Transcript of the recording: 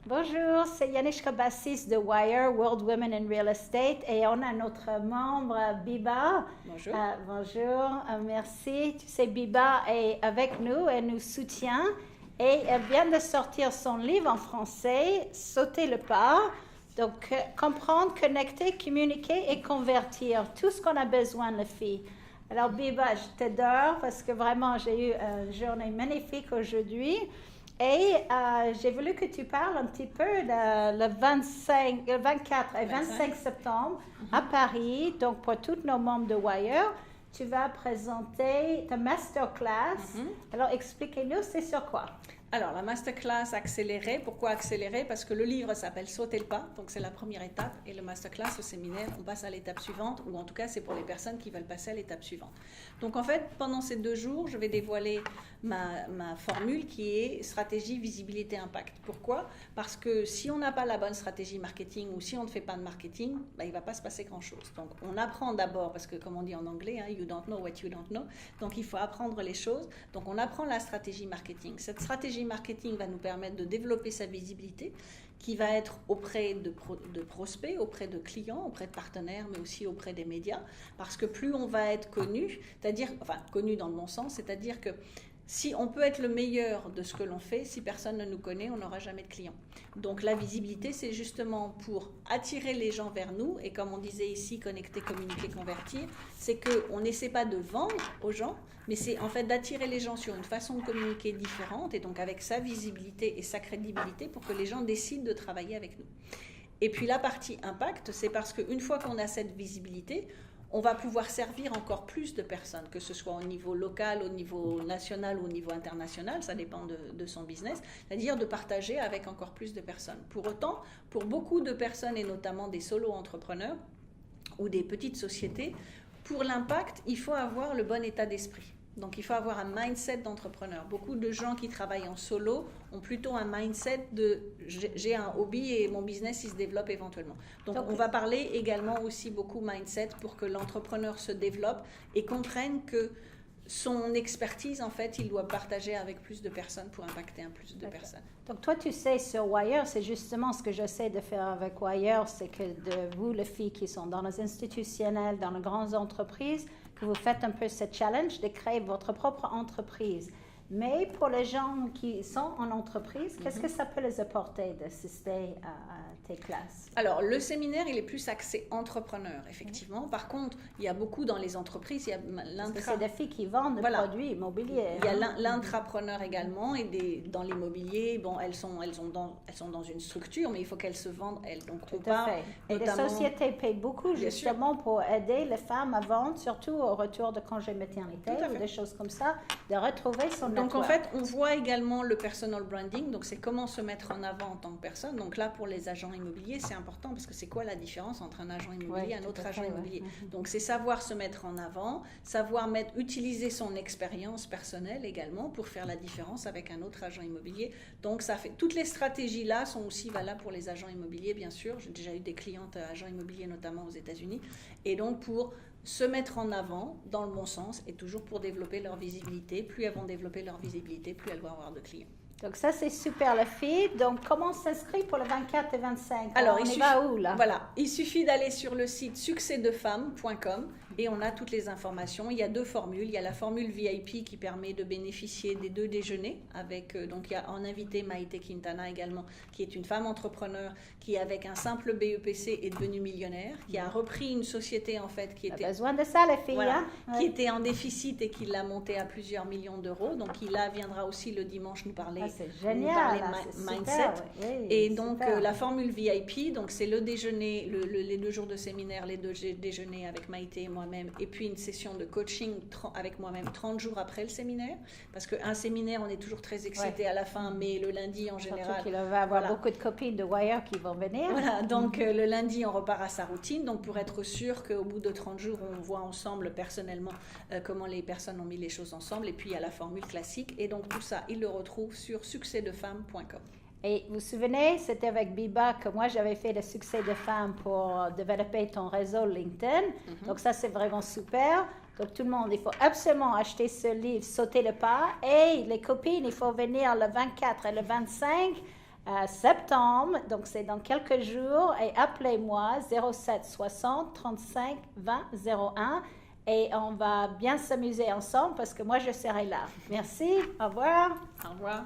Bonjour, c'est Yannick Bassis de Wire, World Women in Real Estate, et on a notre membre Biba. Bonjour. Bonjour, merci. Tu sais, Biba est avec nous, elle nous soutient, et elle vient de sortir son livre en français, Sauter le pas. Donc, comprendre, connecter, communiquer et convertir, tout ce qu'on a besoin, les filles. Alors, Biba, je t'adore parce que vraiment, j'ai eu une journée magnifique aujourd'hui. Et j'ai voulu que tu parles un petit peu le 24 et 25 septembre à Paris. Donc, pour tous nos membres de Wire, tu vas présenter ta masterclass. Alors, expliquez-nous, c'est sur quoi? Alors, la masterclass accélérée, pourquoi accélérée? Parce que le livre s'appelle Sauter le pas, donc c'est la première étape, et le masterclass, le séminaire, on passe à l'étape suivante, ou en tout cas, c'est pour les personnes qui veulent passer à l'étape suivante. Donc, en fait, pendant ces 2 jours, je vais dévoiler ma formule qui est stratégie, visibilité, impact. Pourquoi? Parce que si on n'a pas la bonne stratégie marketing, ou si on ne fait pas de marketing, il ne va pas se passer grand-chose. Donc, on apprend d'abord, parce que comme on dit en anglais, you don't know what you don't know, donc il faut apprendre les choses. Donc, on apprend la stratégie marketing. Cette stratégie marketing va nous permettre de développer sa visibilité qui va être auprès de prospects, auprès de clients, auprès de partenaires, mais aussi auprès des médias. Parce que plus on va être connu, c'est-à-dire, enfin connu dans le bon sens, c'est-à-dire que si on peut être le meilleur de ce que l'on fait, si personne ne nous connaît, on n'aura jamais de clients. Donc la visibilité, c'est justement pour attirer les gens vers nous. Et comme on disait ici, connecter, communiquer, convertir, c'est qu'on n'essaie pas de vendre aux gens, mais c'est en fait d'attirer les gens sur une façon de communiquer différente, et donc avec sa visibilité et sa crédibilité pour que les gens décident de travailler avec nous. Et puis la partie impact, c'est parce qu'une fois qu'on a cette visibilité, on va pouvoir servir encore plus de personnes, que ce soit au niveau local, au niveau national ou au niveau international, ça dépend de son business, c'est-à-dire de partager avec encore plus de personnes. Pour autant, pour beaucoup de personnes, et notamment des solo-entrepreneurs ou des petites sociétés, pour l'impact, il faut avoir le bon état d'esprit. Donc, il faut avoir un mindset d'entrepreneur. Beaucoup de gens qui travaillent en solo ont plutôt un mindset de « j'ai un hobby et mon business, il se développe éventuellement ». Donc, on va parler également aussi beaucoup mindset pour que l'entrepreneur se développe et comprenne que son expertise, en fait, il doit partager avec plus de personnes pour impacter un plus de personnes. Donc, toi, tu sais, sur Wire, c'est justement ce que j'essaie de faire avec Wire, c'est que de vous, les filles qui sont dans les institutionnels, dans les grandes entreprises, que vous faites un peu ce challenge de créer votre propre entreprise. Mais pour les gens qui sont en entreprise, qu'est-ce que ça peut les apporter d'assister à tes classes? Alors, le séminaire, il est plus axé entrepreneur, effectivement. Par contre, il y a beaucoup dans les entreprises, il y a c'est des filles qui vendent des produits immobiliers. Il y a l'intrapreneur également, et dans l'immobilier, bon, elles sont dans une structure, mais il faut qu'elles se vendent, elles. Donc, tout à fait. Et les sociétés payent beaucoup, justement, pour aider les femmes à vendre, surtout au retour de congé maternité ou des choses comme ça, de retrouver son network. Donc, en fait, on voit également le personal branding, donc c'est comment se mettre en avant en tant que personne. Donc là, pour les agents immobiliers, c'est important parce que c'est quoi la différence entre un agent immobilier et un autre agent immobilier? Donc, c'est savoir se mettre en avant, savoir utiliser son expérience personnelle également pour faire la différence avec un autre agent immobilier. Donc, ça fait toutes les stratégies là sont aussi valables pour les agents immobiliers, bien sûr. J'ai déjà eu des clientes agents immobiliers, notamment aux États-Unis. Et donc, pour se mettre en avant dans le bon sens et toujours pour développer leur visibilité. Plus elles vont développer leur visibilité, plus elles vont avoir de clients. Donc ça, c'est super, les filles. Donc, comment on s'inscrit pour le 24 et 25? Alors, on va où, là? Voilà, il suffit d'aller sur le site succèsdefemmes.com et on a toutes les informations. Il y a 2 formules. Il y a la formule VIP qui permet de bénéficier des 2 déjeuners avec, donc il y a en invité Maïté Quintana également, qui est une femme entrepreneur qui, avec un simple BEPC, est devenue millionnaire, qui a repris une société, en fait, qui était... besoin de ça, les filles, voilà, qui était en déficit et qui l'a montée à plusieurs millions d'euros. Donc, il viendra aussi le dimanche nous parler. C'est génial, mindset. Super, oui, et donc la formule VIP, donc c'est le déjeuner, les 2 jours de séminaire, les 2 déjeuners avec Maïté et moi-même, et puis une session de coaching avec moi-même 30 jours après le séminaire, parce qu'un séminaire, on est toujours très excité à la fin, mais le lundi en général... Surtout qu'il va avoir beaucoup de copines de Wire qui vont venir. Voilà, donc le lundi, on repart à sa routine, donc pour être sûr qu'au bout de 30 jours, on voit ensemble personnellement comment les personnes ont mis les choses ensemble, et puis il y a la formule classique, et donc tout ça, il le retrouve sur succèsdefemmes.com. Et vous vous souvenez, c'était avec Biba que moi j'avais fait le succès de femmes pour développer ton réseau LinkedIn. Donc ça, c'est vraiment super. Donc tout le monde, il faut absolument acheter ce livre, Sauter le pas. Et les copines, il faut venir le 24 et le 25 septembre, donc c'est dans quelques jours, et appelez-moi 07 60 35 20 01 et on va bien s'amuser ensemble parce que moi je serai là. Merci, au revoir. Au revoir.